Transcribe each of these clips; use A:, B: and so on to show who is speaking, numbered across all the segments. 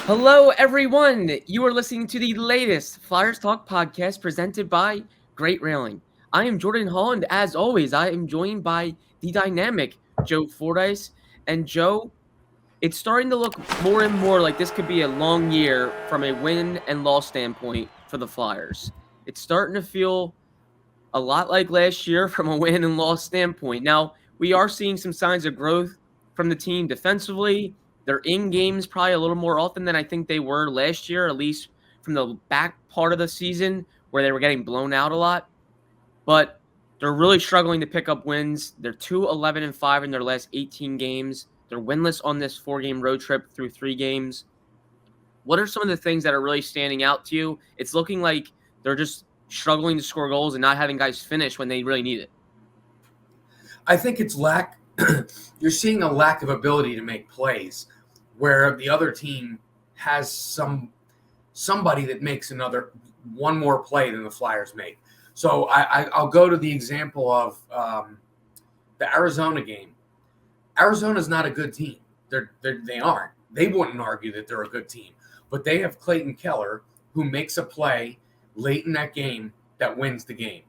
A: Hello, everyone. You are listening to the latest Flyers Talk podcast presented by Great Railing. I am Jordan Hall, and as always, I am joined by the dynamic Joe Fordyce. And Joe, it's starting to look more and more like this could be a long year from a win and loss standpoint for the Flyers. It's starting to feel a lot like last year from a win and loss standpoint. Now, we are seeing some signs of growth from the team defensively. They're in games probably a little more often than I think they were last year, at least from the back part of the season where they were getting blown out a lot. But they're really struggling to pick up wins. They're 2-11-5 in their last 18 games. They're winless on this 4-game road trip through 3 games. What are some of the things that are really standing out to you? It's looking like they're just struggling to score goals and not having guys finish when they really need it.
B: I think it's lack. You're seeing a lack of ability to make plays, where the other team has somebody that makes one more play than the Flyers make. So I'll go to the example of the Arizona game. Arizona's not a good team. They aren't. They wouldn't argue that they're a good team, but they have Clayton Keller who makes a play late in that game that wins the game.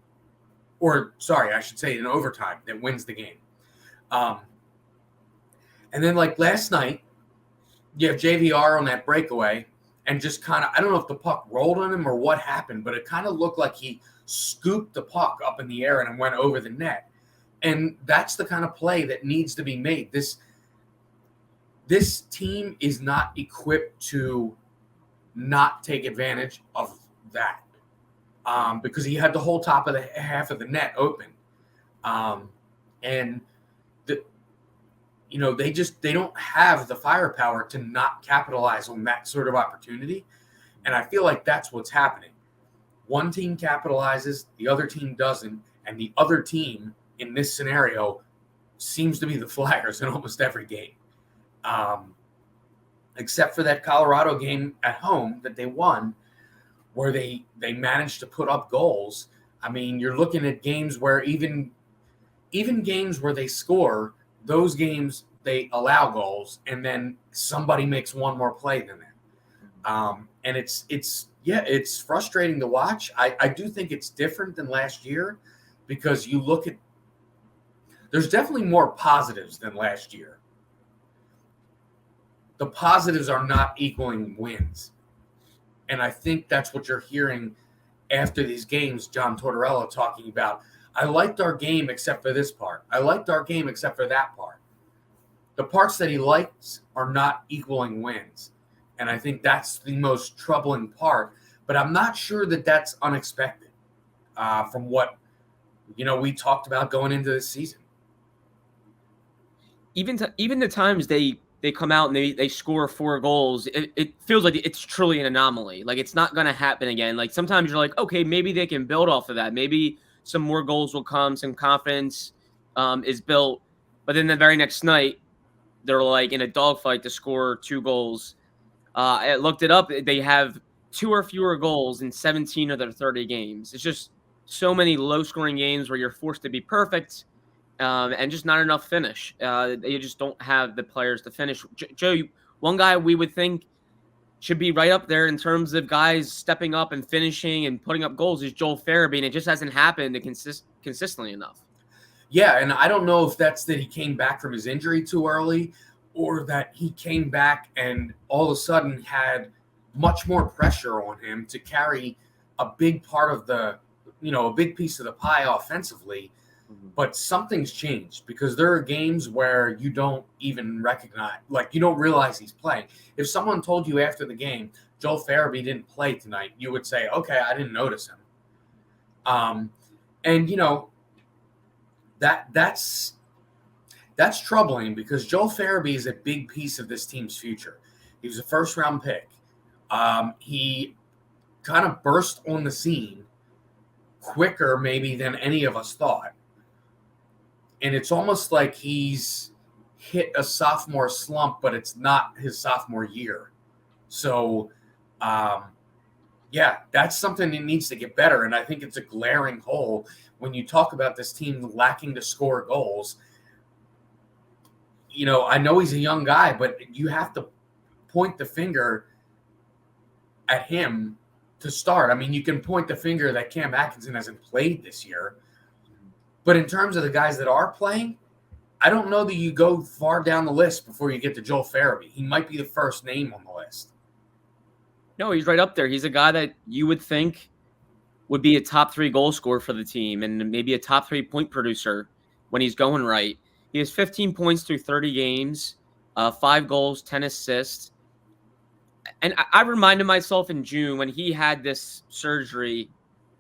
B: Or, sorry, I should say in overtime that wins the game. And then, like last night, you have JVR on that breakaway and just kind of, I don't know if the puck rolled on him or what happened, but it kind of looked like he scooped the puck up in the air and it went over the net. And that's the kind of play that needs to be made. This team is not equipped to not take advantage of that. Because he had the whole top of the half of the net open. And they don't have the firepower to not capitalize on that sort of opportunity. And I feel like that's what's happening. One team capitalizes, the other team doesn't, and the other team in this scenario seems to be the Flyers in almost every game. Except for that Colorado game at home that they won, where they managed to put up goals. I mean, you're looking at games where even games where they score, those games they allow goals, and then somebody makes one more play than them. And it's frustrating to watch. I do think it's different than last year because you look at there's definitely more positives than last year. The positives are not equaling wins. And I think that's what you're hearing after these games, John Tortorella talking about. I liked our game except for this part. I liked our game except for that part. The parts that he likes are not equaling wins. And I think that's the most troubling part. But I'm not sure that that's unexpected from what, we talked about going into this season.
A: Even the times they come out and they score 4 goals, it feels like it's truly an anomaly. Like, it's not going to happen again. Like, sometimes you're like, okay, maybe they can build off of that. Maybe some more goals will come, some confidence is built. But then the very next night, they're like in a dogfight to score 2 goals. I looked it up. They have 2 or fewer goals in 17 of their 30 games. It's just so many low-scoring games where you're forced to be perfect. And just not enough finish. They just don't have the players to finish. Joe, one guy we would think should be right up there in terms of guys stepping up and finishing and putting up goals is Joel Farabee, and it just hasn't happened consistently enough.
B: Yeah, and I don't know if that's that he came back from his injury too early or that he came back and all of a sudden had much more pressure on him to carry a big part of a big piece of the pie offensively. But something's changed because there are games where you don't even recognize, like you don't realize he's playing. If someone told you after the game, Joel Farabee didn't play tonight, you would say, okay, I didn't notice him. And that's troubling because Joel Farabee is a big piece of this team's future. He was a first-round pick. He kind of burst on the scene quicker maybe than any of us thought. And it's almost like he's hit a sophomore slump, but it's not his sophomore year. So, that's something that needs to get better. And I think it's a glaring hole when you talk about this team lacking to score goals. I know he's a young guy, but you have to point the finger at him to start. I mean, you can point the finger that Cam Atkinson hasn't played this year. But in terms of the guys that are playing, I don't know that you go far down the list before you get to Joel Farabee. He might be the first name on the list.
A: No, he's right up there. He's a guy that you would think would be a top 3 goal scorer for the team and maybe a top 3 point producer when he's going right. He has 15 points through 30 games, 5 goals, 10 assists. And I reminded myself in June when he had this surgery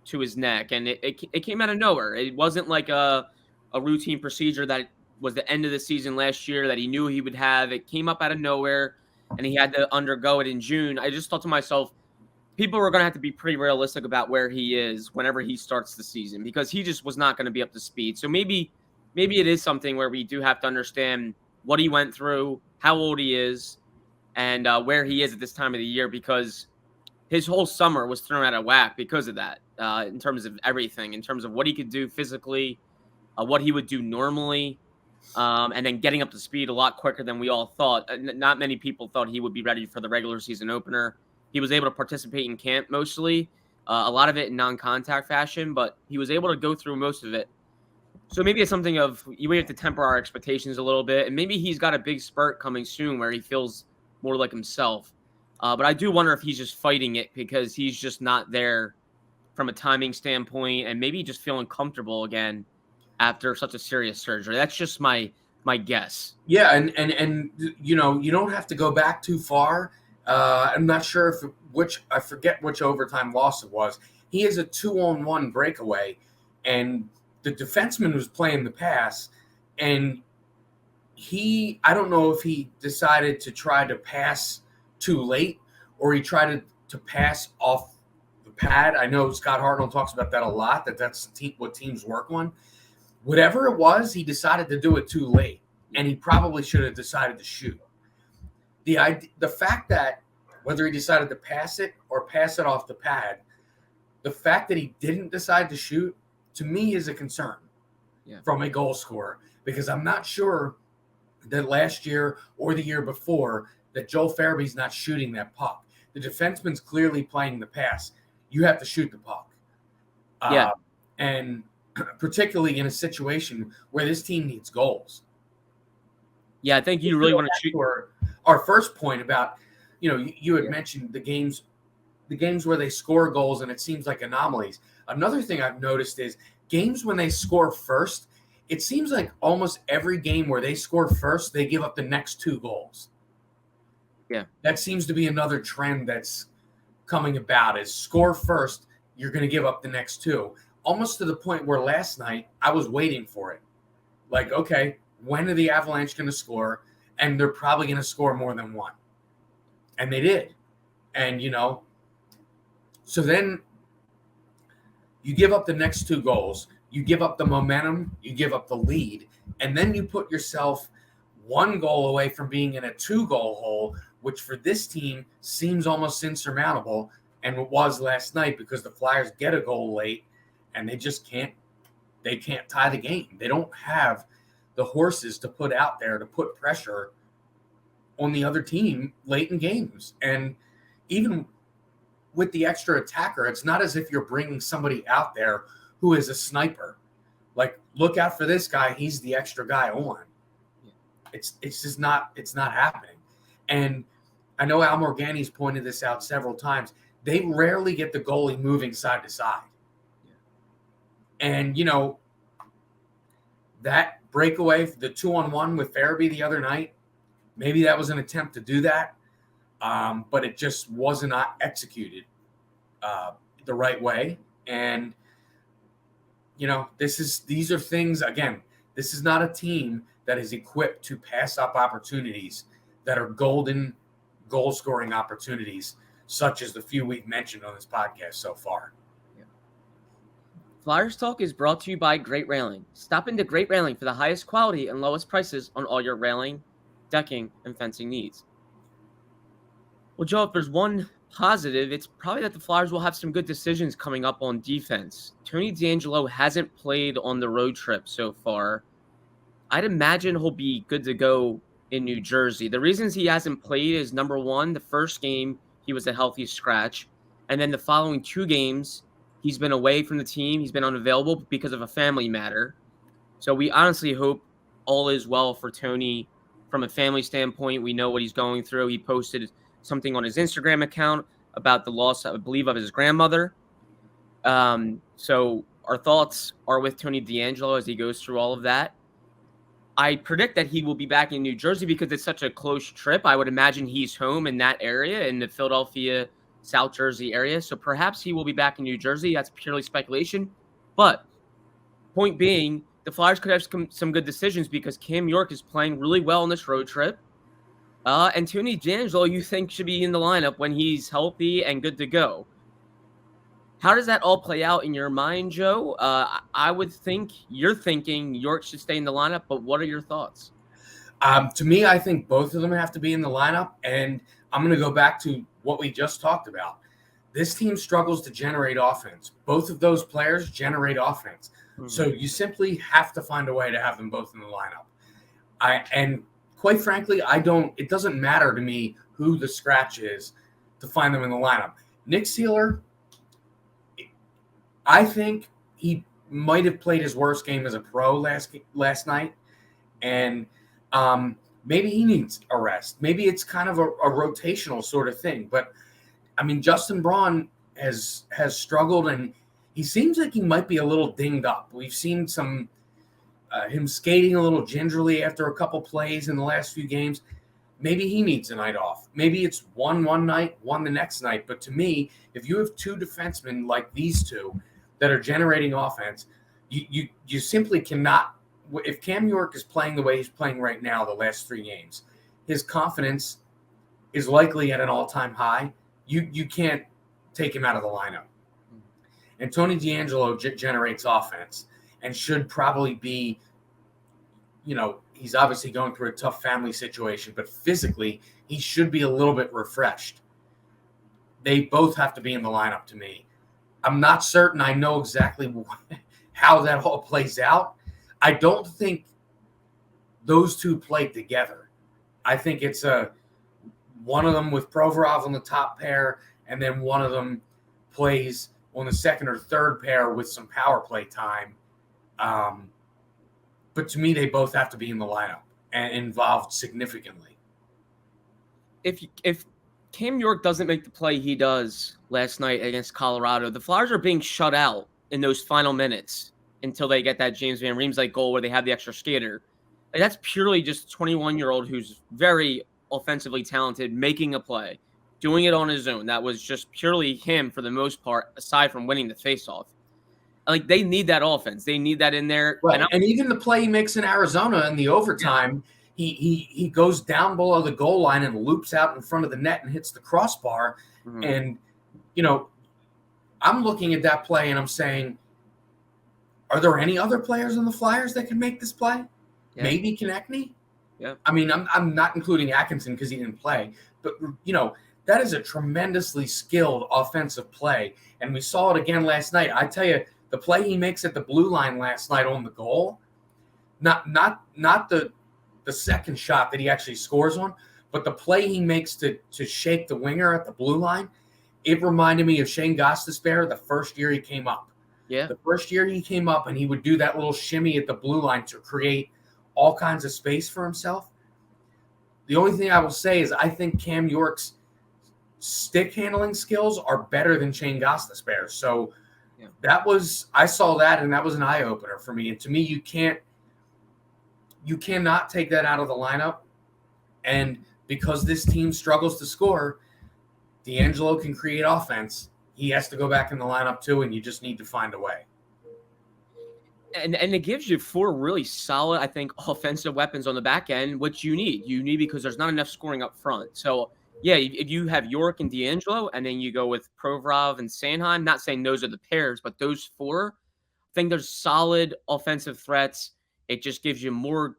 A: to his neck, and it came out of nowhere. It wasn't like a routine procedure that was the end of the season last year that he knew he would have. It came up out of nowhere, and he had to undergo it in June. I just thought to myself, people are going to have to be pretty realistic about where he is whenever he starts the season because he just was not going to be up to speed. So maybe it is something where we do have to understand what he went through, how old he is, and where he is at this time of the year because his whole summer was thrown out of whack because of that in terms of everything, in terms of what he could do physically, what he would do normally, and then getting up to speed a lot quicker than we all thought. Not many people thought he would be ready for the regular season opener. He was able to participate in camp mostly, a lot of it in non-contact fashion, but he was able to go through most of it. So maybe it's something of we have to temper our expectations a little bit, and maybe he's got a big spurt coming soon where he feels more like himself. But I do wonder if he's just fighting it because he's just not there from a timing standpoint and maybe just feeling comfortable again after such a serious surgery. That's just my guess.
B: Yeah, and you know, you don't have to go back too far. I'm not sure I forget which overtime loss it was. He has a 2-on-1 breakaway, and the defenseman was playing the pass, and I don't know if he decided to try to pass too late or he tried to pass off the pad. I know Scott Hartnell talks about that a lot, that's what teams work on. Whatever it was, he decided to do it too late, and he probably should have decided to shoot. The fact that whether he decided to pass it or pass it off the pad, the fact that he didn't decide to shoot, to me, is a concern from a goal scorer because I'm not sure that last year or the year before that Joel Farabee's not shooting that puck. The defenseman's clearly playing the pass. You have to shoot the puck. And particularly in a situation where this team needs goals.
A: Yeah, I think you really want to shoot.
B: Our first point about, you had mentioned the games where they score goals and it seems like anomalies. Another thing I've noticed is games when they score first, it seems like almost every game where they score first, they give up the next 2 goals.
A: Yeah.
B: That seems to be another trend that's coming about is score first, you're going to give up the next 2. Almost to the point where last night I was waiting for it. Like, okay, when are the Avalanche going to score? And they're probably going to score more than 1. And they did. And, so then you give up the next 2 goals. You give up the momentum. You give up the lead. And then you put yourself 1 goal away from being in a 2-goal hole, which for this team seems almost insurmountable. And it was last night because the Flyers get a goal late and they just can't tie the game. They don't have the horses to put out there to put pressure on the other team late in games. And even with the extra attacker, it's not as if you're bringing somebody out there who is a sniper. Like, look out for this guy. He's the extra guy on. It's just not happening. And I know Al Morgani's pointed this out several times. They rarely get the goalie moving side to side. And, that breakaway, the 2-on-1 with Farabee the other night, maybe that was an attempt to do that, but it just wasn't executed the right way. And, these are things, again, this is not a team that is equipped to pass up opportunities that are golden goal-scoring opportunities, such as the few we've mentioned on this podcast so far.
A: Flyers Talk is brought to you by Great Railing. Stop into Great Railing for the highest quality and lowest prices on all your railing, decking, and fencing needs. Well, Joe, if there's one positive, it's probably that the Flyers will have some good decisions coming up on defense. Tony DeAngelo hasn't played on the road trip so far. I'd imagine he'll be good to go in New Jersey. The reasons he hasn't played is, number one, the first game he was a healthy scratch. And then the following 2 games, he's been away from the team. He's been unavailable because of a family matter. So we honestly hope all is well for Tony from a family standpoint. We know what he's going through. He posted something on his Instagram account about the loss, I believe, of his grandmother. So our thoughts are with Tony DeAngelo as he goes through all of that. I predict that he will be back in New Jersey because it's such a close trip. I would imagine he's home in that area, in the Philadelphia, South Jersey area. So perhaps he will be back in New Jersey. That's purely speculation. But point being, the Flyers could have some good decisions because Cam York is playing really well on this road trip. And Tony DeAngelo, you think, should be in the lineup when he's healthy and good to go. How does that all play out in your mind, Joe? I would think you're thinking York should stay in the lineup, but what are your thoughts?
B: To me, I think both of them have to be in the lineup, and I'm going to go back to what we just talked about. This team struggles to generate offense. Both of those players generate offense. Mm-hmm. So you simply have to find a way to have them both in the lineup. And quite frankly, it doesn't matter to me who the scratch is to find them in the lineup. Nick Seeler, I think he might have played his worst game as a pro last night, and maybe he needs a rest. Maybe it's kind of a rotational sort of thing. But, I mean, Justin Braun has struggled, and he seems like he might be a little dinged up. We've seen some him skating a little gingerly after a couple plays in the last few games. Maybe he needs a night off. Maybe it's one night, one the next night. But to me, if you have 2 defensemen like these two that are generating offense, you simply cannot. If Cam York is playing the way he's playing right now, the last 3 games, his confidence is likely at an all-time high. You can't take him out of the lineup. And Tony DeAngelo generates offense and should probably be, he's obviously going through a tough family situation, but physically he should be a little bit refreshed. They both have to be in the lineup to me. I'm not certain I know exactly how that all plays out. I don't think those two play together. I think it's one of them with Provorov on the top pair, and then one of them plays on the second or third pair with some power play time. But to me, they both have to be in the lineup and involved significantly.
A: If Cam York doesn't make the play he does last night against Colorado, the Flyers are being shut out in those final minutes until they get that James Van Riemsdyk goal where they have the extra skater. Like, that's purely just a 21-year-old who's very offensively talented, making a play, doing it on his own. That was just purely him for the most part, aside from winning the faceoff. Like, they need that offense. They need that in there.
B: Right. And even the play he makes in Arizona in the overtime, he goes down below the goal line and loops out in front of the net and hits the crossbar. Mm-hmm. And, I'm looking at that play and I'm saying, are there any other players on the Flyers that can make this play? Yeah. Maybe Konechny?
A: Yeah.
B: I mean, I'm not including Atkinson because he didn't play. But, that is a tremendously skilled offensive play. And we saw it again last night. I tell you, the play he makes at the blue line last night on the goal, not the second shot that he actually scores on, but the play he makes to shake the winger at the blue line, it reminded me of Shane Gostisbehere the first year he came up.
A: Yeah.
B: The first year he came up and he would do that little shimmy at the blue line to create all kinds of space for himself. The only thing I will say is I think Cam York's stick handling skills are better than Shane Gostisbehere. So I saw that, and that was an eye opener for me. And to me, you cannot take that out of the lineup. And because this team struggles to score, DeAngelo can create offense. He has to go back in the lineup too, and you just need to find a way.
A: And it gives you 4 really solid, I think, offensive weapons on the back end, which you need. You need because there's not enough scoring up front. So, yeah, if you have York and DeAngelo, and then you go with Provorov and Sanheim, not saying those are the pairs, but those 4, I think there's solid offensive threats. It just gives you more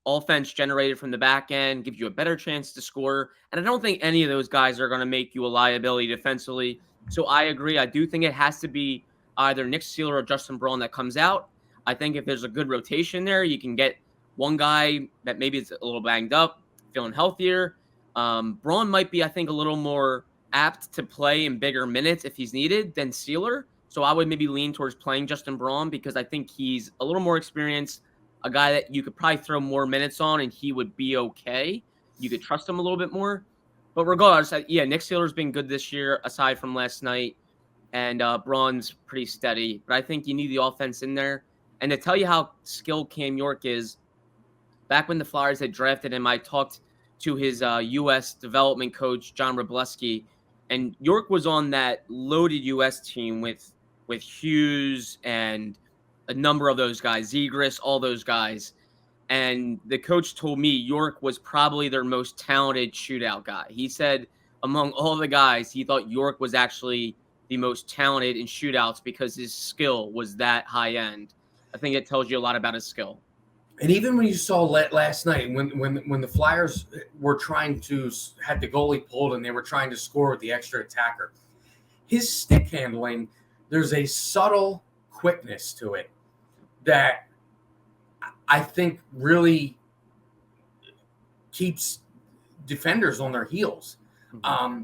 A: offense generated from the back end, gives you a better chance to score. And I don't think any of those guys are going to make you a liability defensively. So I agree. I do think it has to be either Nick Seeler or Justin Braun that comes out. I think if there's a good rotation there, you can get one guy that maybe is a little banged up, feeling healthier. Braun might be, I think, a little more apt to play in bigger minutes if he's needed than Sealer. So I would maybe lean towards playing Justin Braun because I think he's a little more experienced, a guy that you could probably throw more minutes on and he would be okay. You could trust him a little bit more. But regardless, yeah, Nick Sealer's been good this year aside from last night. And Braun's pretty steady. But I think you need the offense in there. And to tell you how skilled Cam York is, back when the Flyers had drafted him, I talked to his U.S. development coach, John Robleski, and York was on that loaded U.S. team with Hughes and a number of those guys, Zegras, all those guys. And the coach told me York was probably their most talented shootout guy. He said among all the guys, he thought York was actually the most talented in shootouts because his skill was that high end. I think it tells you a lot about his skill.
B: And even when you saw last night, when the Flyers were trying to had the goalie pulled and they were trying to score with the extra attacker, his stick handling, there's a subtle quickness to it that I think really keeps defenders on their heels.
A: Mm-hmm.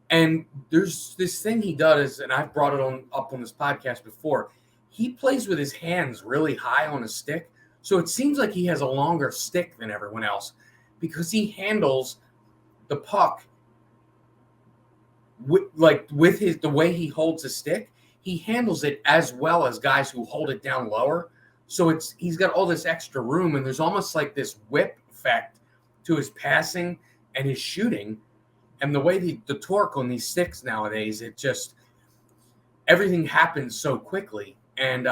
B: And there's this thing he does, and I've brought it up on this podcast before. He plays with his hands really high on his stick. So it seems like he has a longer stick than everyone else because he handles the puck with the way he holds the stick. He handles it as well as guys who hold it down lower. So he's got all this extra room, and there's almost like this whip effect to his passing and his shooting. And the way the torque on these sticks nowadays, it just everything happens so quickly. And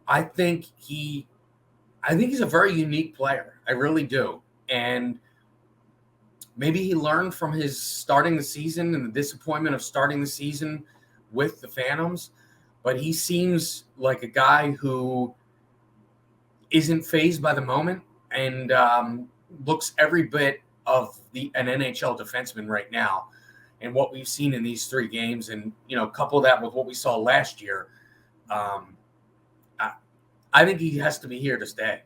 B: I think he's a very unique player. I really do. And maybe he learned from his starting the season and the disappointment of starting the season with the Phantoms, but he seems like a guy who isn't fazed by the moment and looks every bit of an NHL defenseman right now. And what we've seen in these 3 games, and couple that with what we saw last year, I think he has to be here to stay.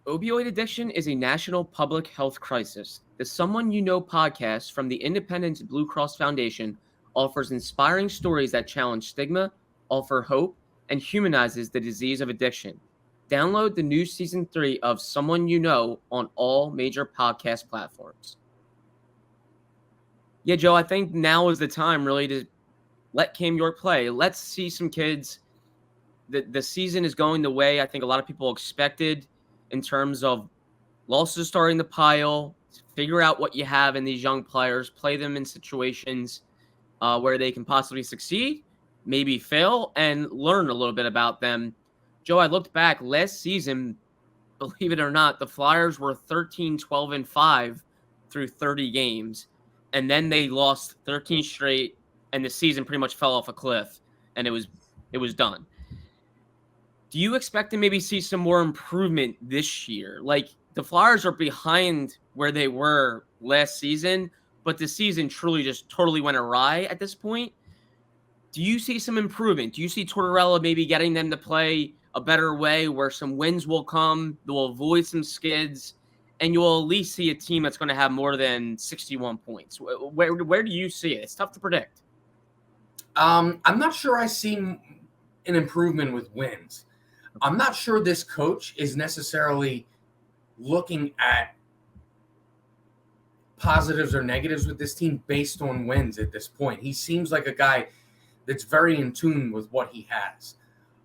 A: Opioid addiction is a national public health crisis. The Someone You Know podcast from the Independent Blue Cross Foundation offers inspiring stories that challenge stigma, offer hope, and humanizes the disease of addiction. Download the new season 3 of Someone You Know on all major podcast platforms. Yeah, Joe, I think now is the time really to let Cam York play. Let's see some kids. The season is going the way I think a lot of people expected in terms of losses starting to pile. Figure out what you have in these young players. Play them in situations where they can possibly succeed, maybe fail, and learn a little bit about them. Joe, I looked back last season, believe it or not, the Flyers were 13, 12, and 5 through 30 games. And then they lost 13 straight, and the season pretty much fell off a cliff, and it was done. Do you expect to maybe see some more improvement this year? Like, the Flyers are behind where they were last season, but the season truly just totally went awry at this point. Do you see some improvement? Do you see Tortorella maybe getting them to play a better way where some wins will come, they'll avoid some skids, and you'll at least see a team that's going to have more than 61 points? Where do you see it? It's tough to predict.
B: I'm not sure I see an improvement with wins. I'm not sure this coach is necessarily looking at positives or negatives with this team based on wins at this point. He seems like a guy that's very in tune with what he has.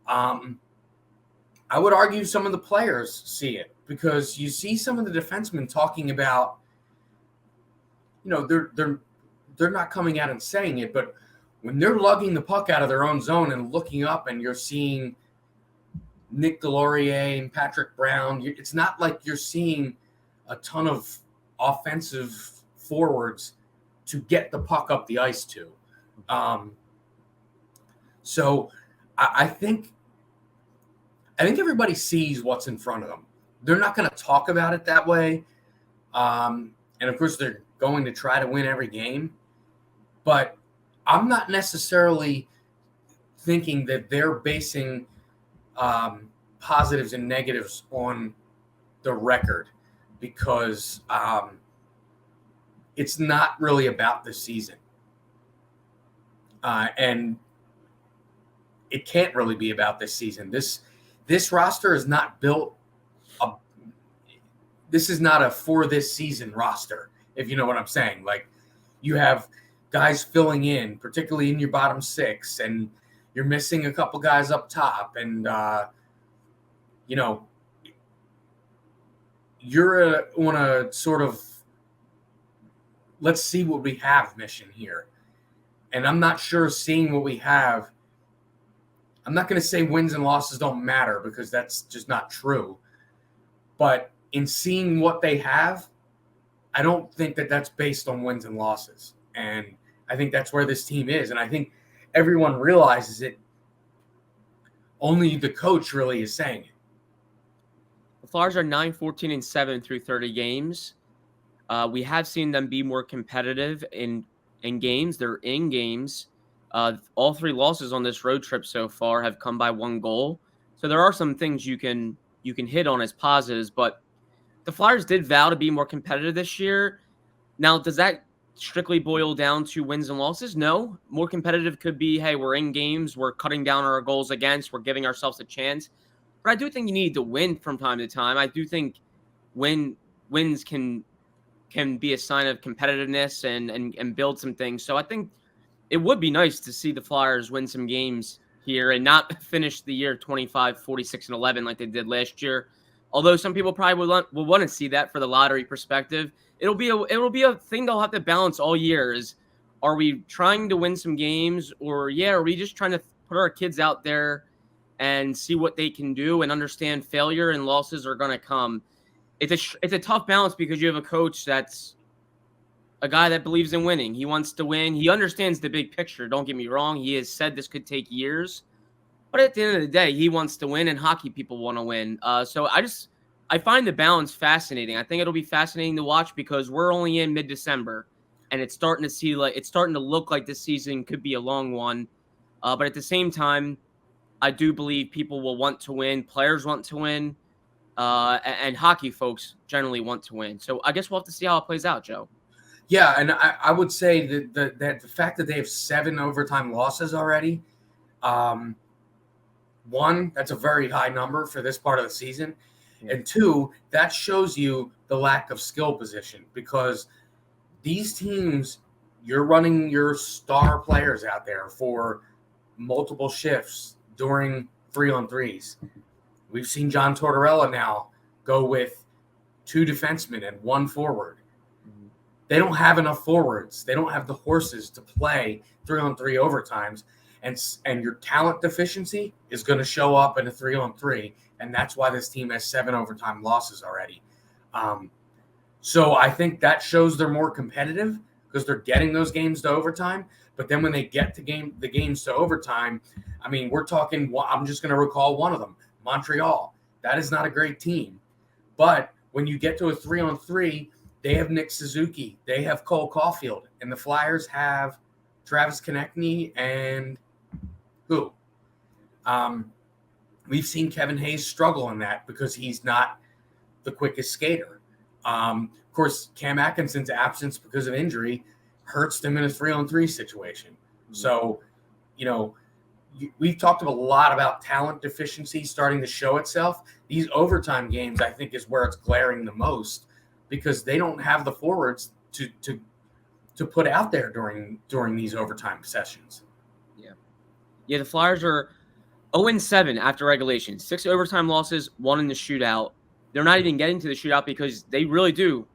B: I would argue some of the players see it because you see some of the defensemen talking about, they're not coming out and saying it, but when they're lugging the puck out of their own zone and looking up and you're seeing Nick Delorier and Patrick Brown, it's not like you're seeing a ton of offensive forwards to get the puck up the ice to. So I think everybody sees what's in front of them. They're not going to talk about it that way. And of course, they're going to try to win every game. But I'm not necessarily thinking that they're basing positives and negatives on the record because it's not really about this season. And it can't really be about this season. This roster is not built. This is not a for this season roster, if you know what I'm saying. Like, you have guys filling in, particularly in your bottom six, and you're missing a couple guys up top, and you're on a sort of let's see what we have mission here. And I'm not sure seeing what we have. I'm not going to say wins and losses don't matter, because that's just not true. But in seeing what they have, I don't think that that's based on wins and losses. And I think that's where this team is. And I think everyone realizes it. Only the coach really is saying it.
A: The Flyers are 9-14-7 through 30 games. We have seen them be more competitive in games. They're in games. All 3 losses on this road trip so far have come by 1 goal. So there are some things you can hit on as positives, but the Flyers did vow to be more competitive this year. Now, does that strictly boil down to wins and losses? No. More competitive could be, hey, we're in games, we're cutting down our goals against, we're giving ourselves a chance. But I do think you need to win from time to time. I do think wins can be a sign of competitiveness and build some things. So I think it would be nice to see the Flyers win some games here and not finish the year 25-46-11 like they did last year. Although some people probably will want to see that for the lottery perspective. It'll be a thing they'll have to balance all year. Are we trying to win some games, or are we just trying to put our kids out there and see what they can do and understand failure and losses are going to come? It's a tough balance, because you have a coach that's a guy that believes in winning. He wants to win. He understands the big picture. Don't get me wrong. He has said this could take years. But at the end of the day, he wants to win, and hockey people want to win. So I find the balance fascinating. I think it'll be fascinating to watch, because we're only in mid-December, and it's starting to look like this season could be a long one. But at the same time, I do believe people will want to win. Players want to win, and hockey folks generally want to win. So I guess we'll have to see how it plays out, Joe.
B: Yeah, and I would say that the fact that they have 7 overtime losses already. One, that's a very high number for this part of the season. Yeah. And 2, that shows you the lack of skill position, because these teams, you're running your star players out there for multiple shifts during 3-on-3s. We've seen John Tortorella now go with 2 defensemen and 1 forward. They don't have enough forwards. They don't have the horses to play 3-on-3 overtimes. And your talent deficiency is going to show up in a 3-on-3, and that's why this team has 7 overtime losses already. So I think that shows they're more competitive, because they're getting those games to overtime. But then when they get to the games to overtime, I mean, we're talking. I'm just going to recall one of them, Montreal. That is not a great team, but when you get to a 3-on-3, they have Nick Suzuki, they have Cole Caulfield, and the Flyers have Travis Konechny and who? We've seen Kevin Hayes struggle in that, because he's not the quickest skater. Of course, Cam Atkinson's absence because of injury hurts them in a 3-on-3 situation. Mm-hmm. So, we've talked a lot about talent deficiency starting to show itself. These overtime games, I think, is where it's glaring the most, because they don't have the forwards to put out there during these overtime sessions.
A: Yeah, the Flyers are 0-7 after regulation. 6 overtime losses, 1 in the shootout. They're not even getting to the shootout, because they really do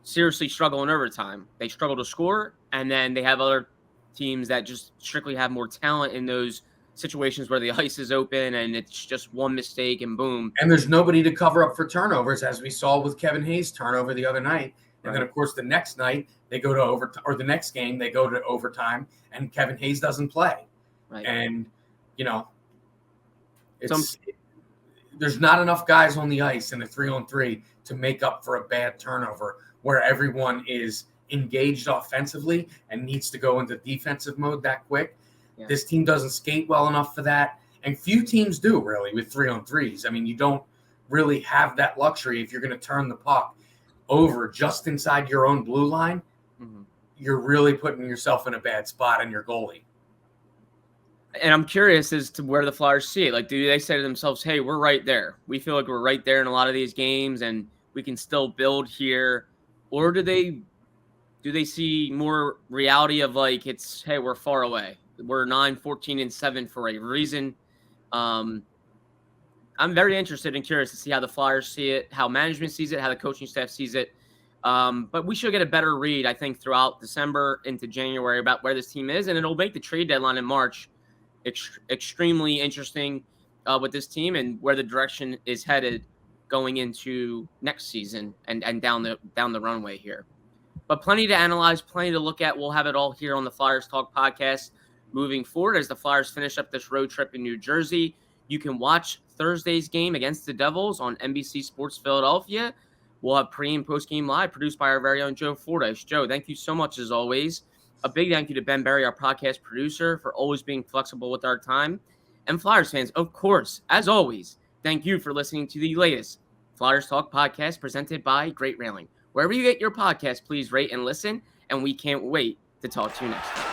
A: seriously struggle in overtime. They struggle to score, and then they have other teams that just strictly have more talent in those situations where the ice is open and it's just one mistake and boom.
B: And there's nobody to cover up for turnovers, as we saw with Kevin Hayes' turnover the other night. And then, of course, the next night they go to overtime, or the next game they go to overtime, and Kevin Hayes doesn't play. Right. And, there's not enough guys on the ice in a 3-on-3 to make up for a bad turnover where everyone is engaged offensively and needs to go into defensive mode that quick. Yeah. This team doesn't skate well enough for that. And few teams do, really, with 3-on-3s. I mean, you don't really have that luxury if you're going to turn the puck over just inside your own blue line.
A: Mhm.
B: you're really putting yourself in a bad spot on your goalie.
A: And I'm curious as to where the Flyers see it. Like, do they say to themselves, "Hey, we're right there. We feel like we're right there in a lot of these games, and we can still build here," or do they see more reality of like it's, "Hey, we're far away. We're 9-14-7 for a reason." Um, I'm very interested and curious to see how the Flyers see it, how management sees it, how the coaching staff sees it. But we should get a better read, I think, throughout December into January about where this team is, and it'll make the trade deadline in March extremely interesting with this team and where the direction is headed going into next season and down the runway here. But plenty to analyze, plenty to look at. We'll have it all here on the Flyers Talk podcast moving forward as the Flyers finish up this road trip in New Jersey. You can watch Thursday's game against the Devils on NBC Sports Philadelphia. We'll have pre- and post-game live produced by our very own Joe Fordyce. Joe, thank you so much as always. A big thank you to Ben Berry, our podcast producer, for always being flexible with our time. And Flyers fans, of course, as always, thank you for listening to the latest Flyers Talk podcast presented by Great Railing. Wherever you get your podcast, please rate and listen, and we can't wait to talk to you next time.